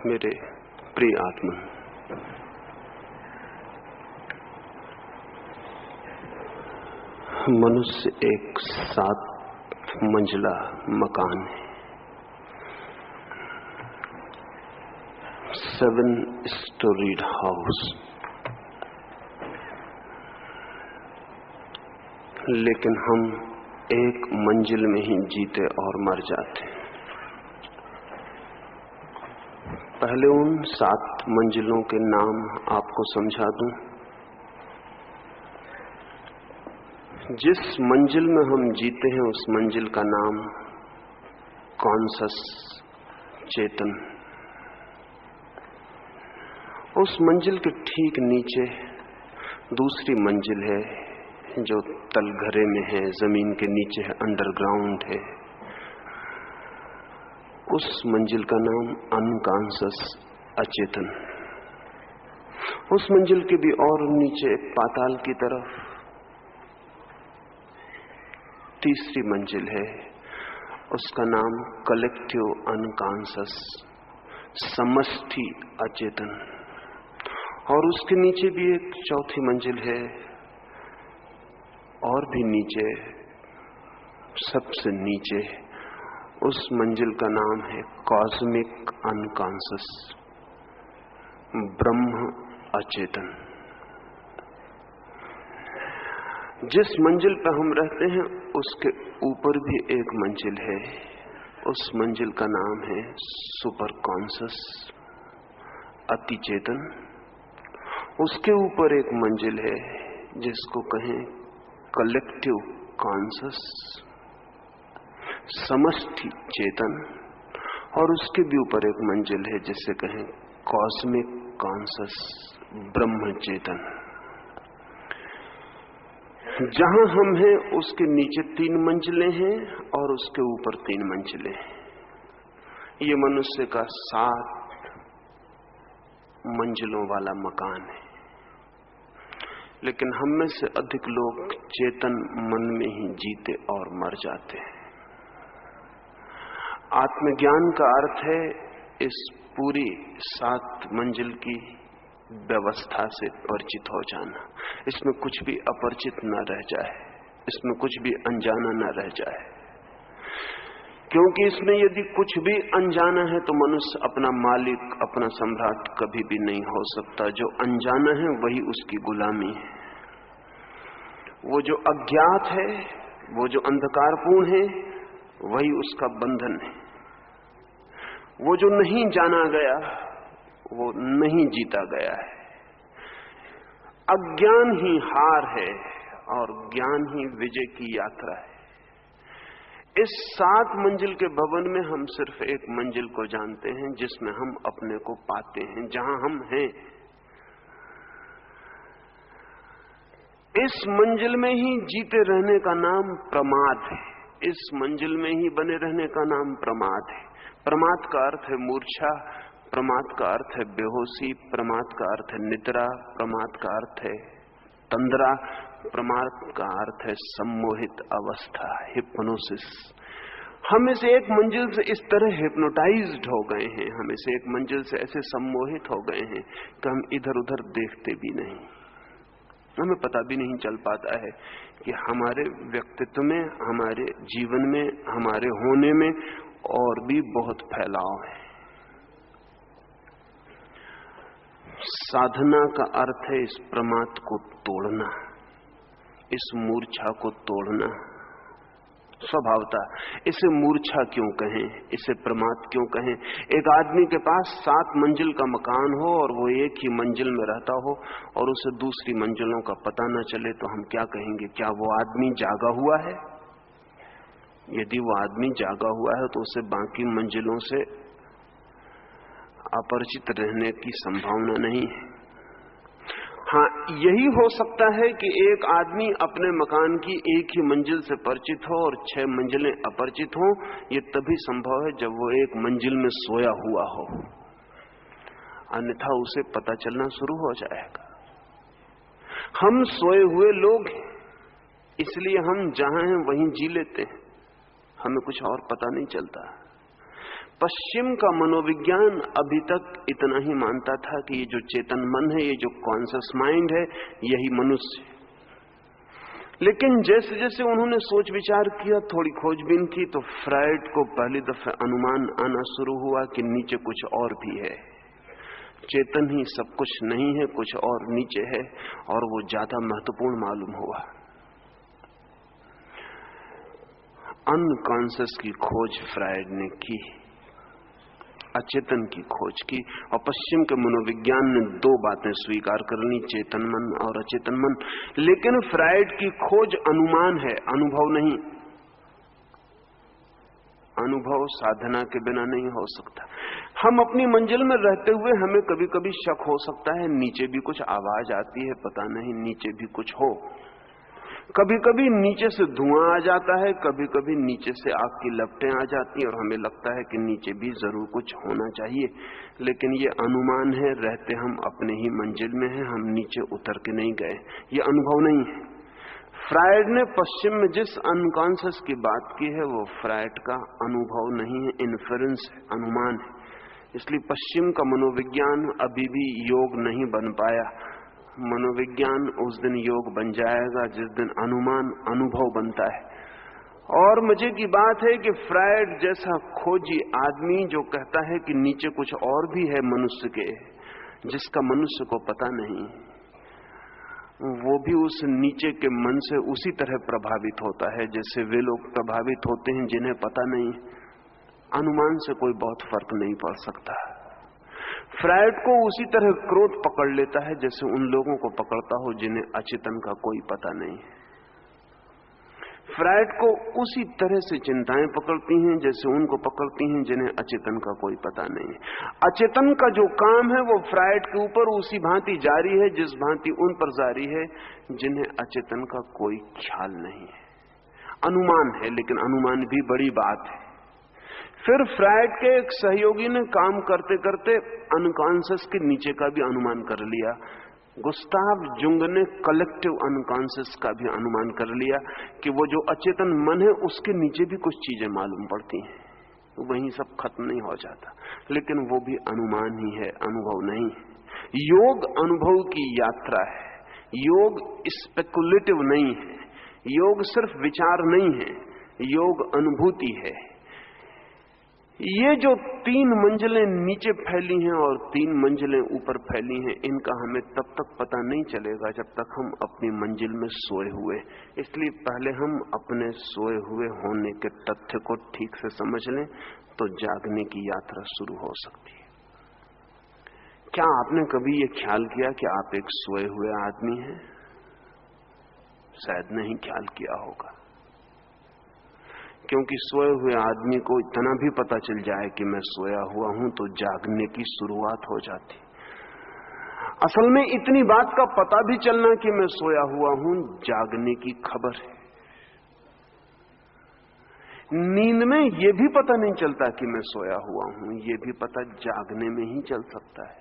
मेरे प्रिय आत्मा, मनुष्य एक 7 मंजिला मकान है, 7 स्टोरीड हाउस। लेकिन हम एक मंजिल में ही जीते और मर जाते हैं। पहले उन 7 मंजिलों के नाम आपको समझा दूं। जिस मंजिल में हम जीते हैं उस मंजिल का नाम कॉन्शस चेतन। उस मंजिल के ठीक नीचे दूसरी मंजिल है जो तलघरे में है, जमीन के नीचे है, अंडरग्राउंड है। उस मंजिल का नाम अनकॉन्शस अचेतन। उस मंजिल के भी और नीचे पाताल की तरफ तीसरी मंजिल है, उसका नाम कलेक्टिव अनकॉन्शस समष्टि अचेतन। और उसके नीचे भी एक चौथी मंजिल है, और भी नीचे, सबसे नीचे उस मंजिल का नाम है कॉस्मिक अनकॉन्शस ब्रह्म अचेतन। जिस मंजिल पर हम रहते हैं उसके ऊपर भी एक मंजिल है, उस मंजिल का नाम है सुपर कॉन्शस अति चेतन। उसके ऊपर एक मंजिल है जिसको कहें कलेक्टिव कॉन्शस समष्टि चेतन। और उसके भी ऊपर एक मंजिल है जिसे कहें कॉस्मिक कॉन्शस ब्रह्म चेतन। जहां हम हैं उसके नीचे 3 मंजिलें हैं और उसके ऊपर 3 मंजिलें हैं। ये मनुष्य का 7 मंजिलों वाला मकान है। लेकिन हम में से अधिक लोग चेतन मन में ही जीते और मर जाते हैं। आत्मज्ञान का अर्थ है इस पूरी 7 मंजिल की व्यवस्था से परिचित हो जाना। इसमें कुछ भी अपरिचित न रह जाए, इसमें कुछ भी अनजाना न रह जाए। क्योंकि इसमें यदि कुछ भी अनजाना है तो मनुष्य अपना मालिक, अपना सम्राट कभी भी नहीं हो सकता। जो अनजाना है वही उसकी गुलामी है। वो जो अज्ञात है, वो जो अंधकारपूर्ण है, वही उसका बंधन है। वो जो नहीं जाना गया वो नहीं जीता गया है। अज्ञान ही हार है और ज्ञान ही विजय की यात्रा है। इस 7 मंजिल के भवन में हम सिर्फ एक मंजिल को जानते हैं जिसमें हम अपने को पाते हैं, जहां हम हैं। इस मंजिल में ही जीते रहने का नाम प्रमाद है। इस मंजिल में ही बने रहने का नाम प्रमाद है। प्रमाद का अर्थ है मूर्छा, प्रमाद का अर्थ है बेहोशी, प्रमाद का अर्थ है निद्रा, प्रमाद का अर्थ है तंद्रा, प्रमाद का अर्थ है सम्मोहित अवस्था, हिप्नोसिस। हम इस एक मंजिल से इस तरह हिप्नोटाइज्ड हो गए हैं, हम इस एक मंजिल से ऐसे सम्मोहित हो गए हैं कि हम इधर उधर देखते भी नहीं। हमें पता भी नहीं चल पाता है कि हमारे व्यक्तित्व में, हमारे जीवन में, हमारे होने में और भी बहुत फैलाव है। साधना का अर्थ है इस प्रमाद को तोड़ना, इस मूर्छा को तोड़ना। स्वभावतः इसे मूर्छा क्यों कहें, इसे प्रमाद क्यों कहें? एक आदमी के पास 7 मंजिल का मकान हो और वो एक ही मंजिल में रहता हो और उसे दूसरी मंजिलों का पता न चले तो हम क्या कहेंगे? क्या वो आदमी जागा हुआ है? यदि वो आदमी जागा हुआ है तो उसे बाकी मंजिलों से अपरिचित रहने की संभावना नहीं है। हाँ, यही हो सकता है कि एक आदमी अपने मकान की एक ही मंजिल से परिचित हो और 6 मंजिलें अपरिचित हो। ये तभी संभव है जब वो एक मंजिल में सोया हुआ हो, अन्यथा उसे पता चलना शुरू हो जाएगा। हम सोए हुए लोग हैं, इसलिए हम जहां हैं वहीं जी लेते हैं, हमें कुछ और पता नहीं चलता। पश्चिम का मनोविज्ञान अभी तक इतना ही मानता था कि ये जो चेतन मन है, ये जो कॉन्शियस माइंड है, यही मनुष्य है। लेकिन जैसे जैसे उन्होंने सोच विचार किया, थोड़ी खोजबीन की, तो फ्रायड को पहली दफे अनुमान आना शुरू हुआ कि नीचे कुछ और भी है। चेतन ही सब कुछ नहीं है, कुछ और नीचे है, और वो ज्यादा महत्वपूर्ण मालूम हुआ। अनकॉन्शियस की खोज फ्रायड ने की, अचेतन की खोज की, और पश्चिम के मनोविज्ञान ने दो बातें स्वीकार कर ली, चेतन मन और अचेतन मन। लेकिन फ्रायड की खोज अनुमान है, अनुभव नहीं। अनुभव साधना के बिना नहीं हो सकता। हम अपनी मंजिल में रहते हुए हमें कभी कभी शक हो सकता है, नीचे भी कुछ आवाज आती है, पता नहीं नीचे भी कुछ हो। कभी कभी नीचे से धुआं आ जाता है, कभी कभी नीचे से आग की लपटें आ जाती हैं, और हमें लगता है कि नीचे भी जरूर कुछ होना चाहिए। लेकिन ये अनुमान है, रहते हम अपने ही मंजिल में हैं, हम नीचे उतर के नहीं गए, ये अनुभव नहीं है। फ्रायड ने पश्चिम में जिस अनकॉन्शियस की बात की है, वो फ्रायड का अनुभव नहीं है, इन्फेरेंस है, अनुमान है। इसलिए पश्चिम का मनोविज्ञान अभी भी योग नहीं बन पाया। मनोविज्ञान उस दिन योग बन जाएगा जिस दिन अनुमान अनुभव बनता है। और मजे की बात है कि फ्रायड जैसा खोजी आदमी जो कहता है कि नीचे कुछ और भी है मनुष्य के, जिसका मनुष्य को पता नहीं, वो भी उस नीचे के मन से उसी तरह प्रभावित होता है जैसे वे लोग प्रभावित होते हैं जिन्हें पता नहीं। अनुमान से कोई बहुत फर्क नहीं पड़ सकता। फ्रायड को उसी तरह क्रोध पकड़ लेता है जैसे उन लोगों को पकड़ता हो जिन्हें अचेतन का कोई पता नहीं है। फ्रायड को उसी तरह से चिंताएं पकड़ती हैं जैसे उनको पकड़ती हैं जिन्हें अचेतन का कोई पता नहीं है। अचेतन का जो काम है वो फ्रायड के ऊपर उसी भांति जारी है जिस भांति उन पर जारी है जिन्हें अचेतन का कोई ख्याल नहीं है। अनुमान है, लेकिन अनुमान भी बड़ी बात है। फिर फ्रायड के एक सहयोगी ने काम करते करते अनकॉन्शियस के नीचे का भी अनुमान कर लिया। गुस्ताव जुंग ने कलेक्टिव अनकॉन्शियस का भी अनुमान कर लिया कि वो जो अचेतन मन है उसके नीचे भी कुछ चीजें मालूम पड़ती हैं, वहीं सब खत्म नहीं हो जाता। लेकिन वो भी अनुमान ही है, अनुभव नहीं है। योग अनुभव की यात्रा है, योग स्पेकुलेटिव नहीं है, योग सिर्फ विचार नहीं है, योग अनुभूति है। ये जो 3 मंजिलें नीचे फैली हैं और 3 मंजिलें ऊपर फैली हैं, इनका हमें तब तक पता नहीं चलेगा जब तक हम अपनी मंजिल में सोए हुए। इसलिए पहले हम अपने सोए हुए होने के तथ्य को ठीक से समझ लें तो जागने की यात्रा शुरू हो सकती है। क्या आपने कभी ये ख्याल किया कि आप एक सोए हुए आदमी हैं? शायद नहीं ख्याल किया होगा, क्योंकि सोए हुए आदमी को इतना भी पता चल जाए कि मैं सोया हुआ हूं तो जागने की शुरुआत हो जाती। असल में इतनी बात का पता भी चलना कि मैं सोया हुआ हूं जागने की खबर है। नींद में यह भी पता नहीं चलता कि मैं सोया हुआ हूं, यह भी पता जागने में ही चल सकता है।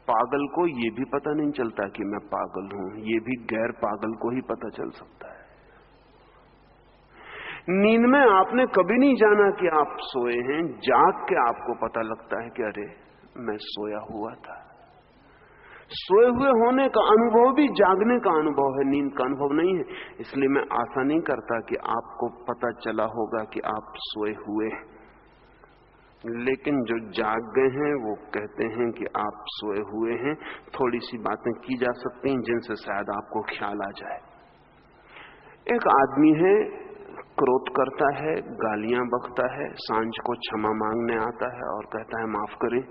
पागल को यह भी पता नहीं चलता कि मैं पागल हूं, यह भी गैर पागल को ही पता चल सकता है। नींद में आपने कभी नहीं जाना कि आप सोए हैं, जाग के आपको पता लगता है कि अरे मैं सोया हुआ था। सोए हुए होने का अनुभव भी जागने का अनुभव है, नींद का अनुभव नहीं है। इसलिए मैं आशा नहीं करता कि आपको पता चला होगा कि आप सोए हुए हैं। लेकिन जो जाग गए हैं वो कहते हैं कि आप सोए हुए हैं। थोड़ी सी बातें की जा सकती हैं जिनसे शायद आपको ख्याल आ जाए। एक आदमी है, क्रोध करता है, गालियां बकता है, सांझ को क्षमा मांगने आता है और कहता है माफ करें,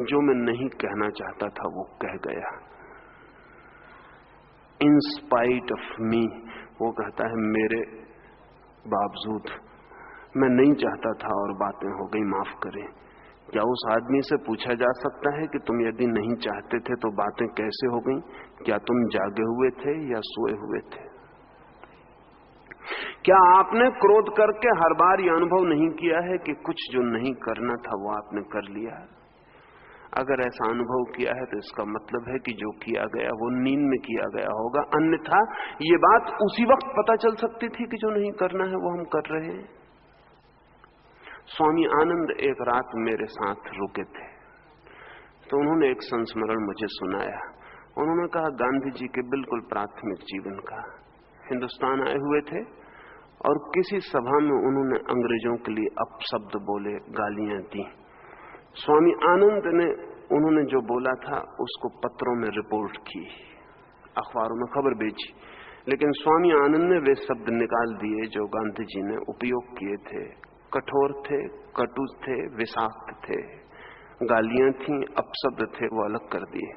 जो मैं नहीं कहना चाहता था वो कह गया। इन स्पाइट ऑफ मी, वो कहता है मेरे बावजूद मैं नहीं चाहता था और बातें हो गई, माफ करें। क्या उस आदमी से पूछा जा सकता है कि तुम यदि नहीं चाहते थे तो बातें कैसे हो गई? क्या तुम जागे हुए थे या सोए हुए थे? क्या आपने क्रोध करके हर बार यह अनुभव नहीं किया है कि कुछ जो नहीं करना था वो आपने कर लिया? अगर ऐसा अनुभव किया है तो इसका मतलब है कि जो किया गया वो नींद में किया गया होगा, अन्यथा ये बात उसी वक्त पता चल सकती थी कि जो नहीं करना है वो हम कर रहे हैं। स्वामी आनंद एक रात मेरे साथ रुके थे, तो उन्होंने एक संस्मरण मुझे सुनाया। उन्होंने कहा, गांधी जी के बिल्कुल प्राथमिक जीवन का, हिंदुस्तान आए हुए थे और किसी सभा में उन्होंने अंग्रेजों के लिए अपशब्द बोले, गालियां दी। स्वामी आनंद ने उन्होंने जो बोला था उसको पत्रों में रिपोर्ट की, अखबारों में खबर भेजी, लेकिन स्वामी आनंद ने वे शब्द निकाल दिए जो गांधी जी ने उपयोग किए थे। कठोर थे, कटु थे, विषाक्त थे, गालियां थीं, अपशब्द थे, वो अलग कर दिए।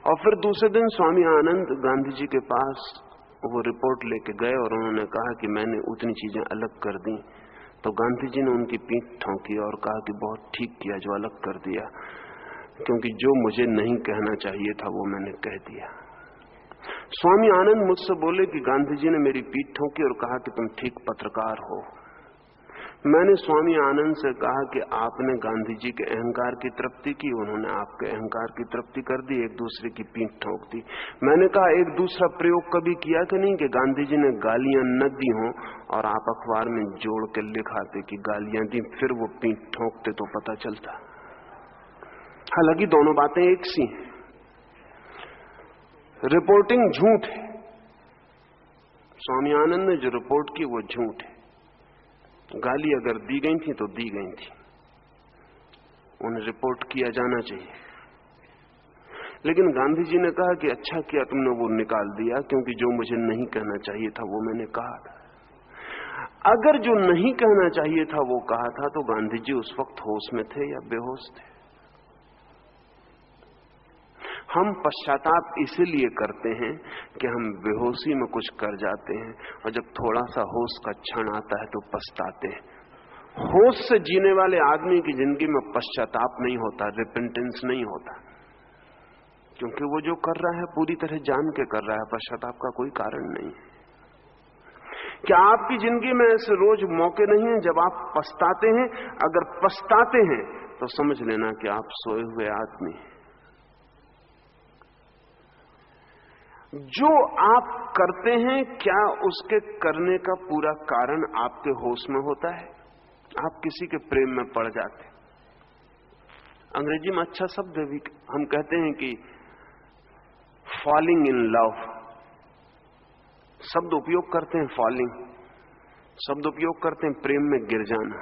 और फिर दूसरे दिन स्वामी आनंद गांधी जी के पास वो रिपोर्ट लेके गए और उन्होंने कहा कि मैंने उतनी चीजें अलग कर दी। तो गांधी जी ने उनकी पीठ ठोंकी और कहा कि बहुत ठीक किया जो अलग कर दिया, क्योंकि जो मुझे नहीं कहना चाहिए था वो मैंने कह दिया। स्वामी आनंद मुझसे बोले कि गांधी जी ने मेरी पीठ ठोंकी और कहा कि तुम ठीक पत्रकार हो। मैंने स्वामी आनंद से कहा कि आपने गांधी जी के अहंकार की तृप्ति की, उन्होंने आपके अहंकार की तृप्ति कर दी, एक दूसरे की पीठ ठोक दी। मैंने कहा, एक दूसरा प्रयोग कभी किया कि नहीं कि गांधी जी ने गालियां न दी हों और आप अखबार में जोड़ के लिखाते कि गालियां दी, फिर वो पीठ ठोकते तो पता चलता। हालांकि दोनों बातें एक सी हैं। रिपोर्टिंग झूठ है, स्वामी आनंद ने जो रिपोर्ट की वो झूठ है। गाली अगर दी गई थी तो दी गई थी, उन्हें रिपोर्ट किया जाना चाहिए। लेकिन गांधी जी ने कहा कि अच्छा किया तुमने वो निकाल दिया, क्योंकि जो मुझे नहीं कहना चाहिए था वो मैंने कहा था। अगर जो नहीं कहना चाहिए था वो कहा था तो गांधी जी उस वक्त होश में थे या बेहोश थे? हम पश्चाताप इसीलिए करते हैं कि हम बेहोशी में कुछ कर जाते हैं, और जब थोड़ा सा होश का क्षण आता है तो पछताते हैं। होश से जीने वाले आदमी की जिंदगी में पश्चाताप नहीं होता, रिपेंटेंस नहीं होता, क्योंकि वो जो कर रहा है पूरी तरह जान के कर रहा है। पश्चाताप का कोई कारण नहीं है। क्या आपकी जिंदगी में ऐसे रोज मौके नहीं है जब आप पछताते हैं? अगर पछताते हैं तो समझ लेना कि आप सोए हुए आदमी हैं। जो आप करते हैं, क्या उसके करने का पूरा कारण आपके होश में होता है? आप किसी के प्रेम में पड़ जाते, अंग्रेजी में अच्छा शब्द है भी, हम कहते हैं कि फॉलिंग इन लव, शब्द उपयोग करते हैं फॉलिंग, शब्द उपयोग करते हैं प्रेम में गिर जाना।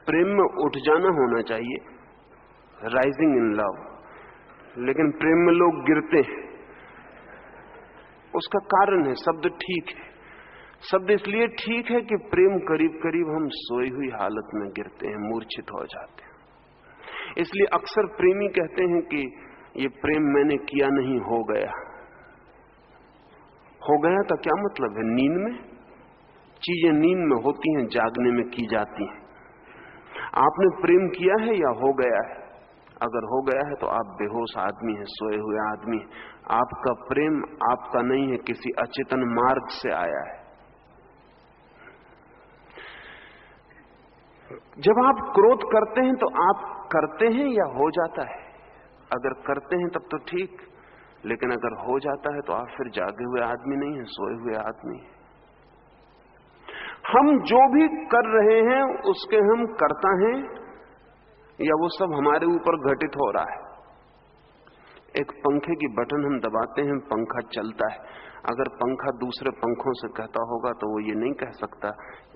प्रेम में उठ जाना होना चाहिए, राइजिंग इन लव, लेकिन प्रेम में लोग गिरते हैं। उसका कारण है, शब्द ठीक है। शब्द इसलिए ठीक है कि प्रेम करीब करीब हम सोई हुई हालत में गिरते हैं, मूर्छित हो जाते हैं। इसलिए अक्सर प्रेमी कहते हैं कि ये प्रेम मैंने किया नहीं, हो गया। हो गया का क्या मतलब है? नींद में चीजें नींद में होती हैं, जागने में की जाती हैं। आपने प्रेम किया है या हो गया है? अगर हो गया है तो आप बेहोश आदमी हैं, सोए हुए आदमी हैं। आपका प्रेम आपका नहीं है, किसी अचेतन मार्ग से आया है। जब आप क्रोध करते हैं तो आप करते हैं या हो जाता है? अगर करते हैं तब तो ठीक, लेकिन अगर हो जाता है तो आप फिर जागे हुए आदमी नहीं हैं, सोए हुए आदमी हैं। हम जो भी कर रहे हैं उसके हम करता हैं या वो सब हमारे ऊपर घटित हो रहा है? एक पंखे की बटन हम दबाते हैं, पंखा चलता है। अगर पंखा दूसरे पंखों से कहता होगा तो वो ये नहीं कह सकता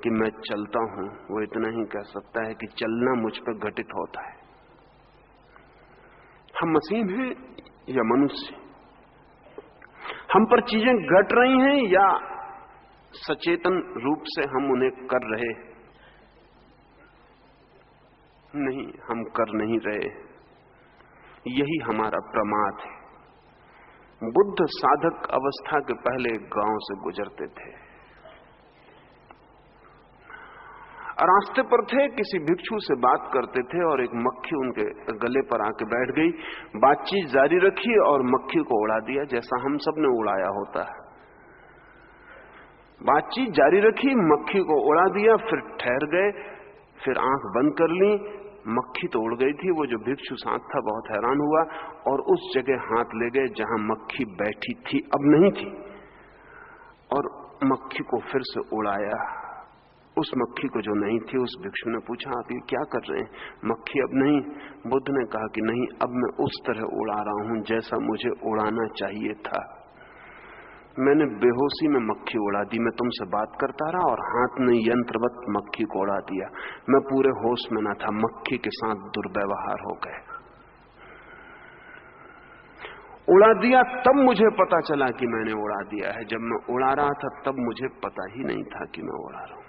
कि मैं चलता हूं, वो इतना ही कह सकता है कि चलना मुझ पर घटित होता है। हम मशीन हैं या मनुष्य? हम पर चीजें घट रही हैं या सचेतन रूप से हम उन्हें कर रहे? नहीं, हम कर नहीं रहे। यही हमारा प्रमाद है। बुद्ध साधक अवस्था के पहले एक गांव से गुजरते थे। रास्ते पर थे, किसी भिक्षु से बात करते थे और एक मक्खी उनके गले पर आके बैठ गई। बातचीत जारी रखी और मक्खी को उड़ा दिया, जैसा हम सब ने उड़ाया होता है। बातचीत जारी रखी, मक्खी को उड़ा दिया, फिर ठहर गए, फिर आंख बंद कर ली। मक्खी तो उड़ गई थी। वो जो भिक्षु साथ था बहुत हैरान हुआ और उस जगह हाथ ले गए जहां मक्खी बैठी थी, अब नहीं थी, और मक्खी को फिर से उड़ाया। उस मक्खी को जो नहीं थी, उस भिक्षु ने पूछा, आप ये क्या कर रहे हैं? मक्खी अब नहीं। बुद्ध ने कहा कि नहीं, अब मैं उस तरह उड़ा रहा हूं जैसा मुझे उड़ाना चाहिए था। मैंने बेहोशी में मक्खी उड़ा दी। मैं तुमसे बात करता रहा और हाथ ने यंत्रवत मक्खी को उड़ा दिया। मैं पूरे होश में न था, मक्खी के साथ दुर्व्यवहार हो गए। उड़ा दिया तब मुझे पता चला कि मैंने उड़ा दिया है। जब मैं उड़ा रहा था तब मुझे पता ही नहीं था कि मैं उड़ा रहा हूं।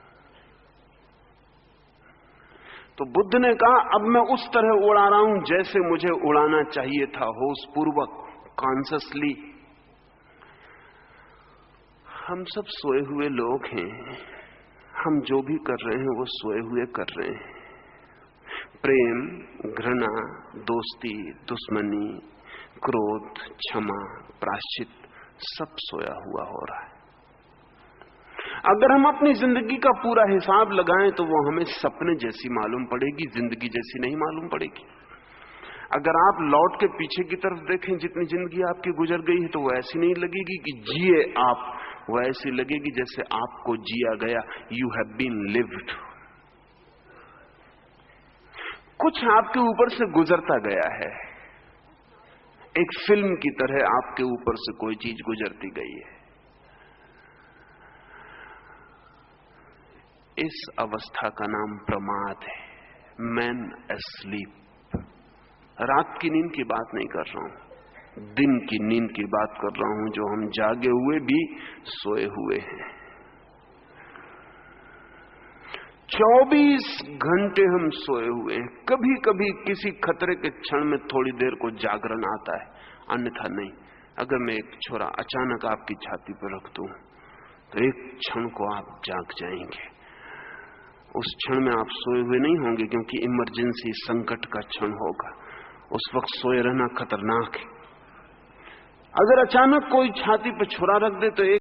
तो बुद्ध ने कहा, अब मैं उस तरह उड़ा रहा हूं जैसे मुझे उड़ाना चाहिए था, होश पूर्वक, कॉन्शियसली। हम सब सोए हुए लोग हैं। हम जो भी कर रहे हैं वो सोए हुए कर रहे हैं। प्रेम, घृणा, दोस्ती, दुश्मनी, क्रोध, क्षमा, प्रायश्चित, सब सोया हुआ हो रहा है। अगर हम अपनी जिंदगी का पूरा हिसाब लगाएं तो वो हमें सपने जैसी मालूम पड़ेगी, जिंदगी जैसी नहीं मालूम पड़ेगी। अगर आप लौट के पीछे की तरफ देखें, जितनी जिंदगी आपकी गुजर गई है, तो वो ऐसी नहीं लगेगी कि जिए आप, वो ऐसी लगेगी जैसे आपको जिया गया। You have been lived. कुछ आपके ऊपर से गुजरता गया है, एक फिल्म की तरह आपके ऊपर से कोई चीज गुजरती गई है। इस अवस्था का नाम प्रमाद है, मैन एस्लीप। रात की नींद की बात नहीं कर रहा हूं, दिन की नींद की बात कर रहा हूं, जो हम जागे हुए भी सोए हुए हैं। 24 घंटे हम सोए हुए हैं। कभी कभी किसी खतरे के क्षण में थोड़ी देर को जागरण आता है, अन्यथा नहीं। अगर मैं एक छोरा अचानक आपकी छाती पर रख दूं तो एक क्षण को आप जाग जाएंगे। उस क्षण में आप सोए हुए नहीं होंगे, क्योंकि इमरजेंसी, संकट का क्षण होगा। उस वक्त सोए रहना खतरनाक है। अगर अचानक कोई छाती पर छुरा रख दे तो एक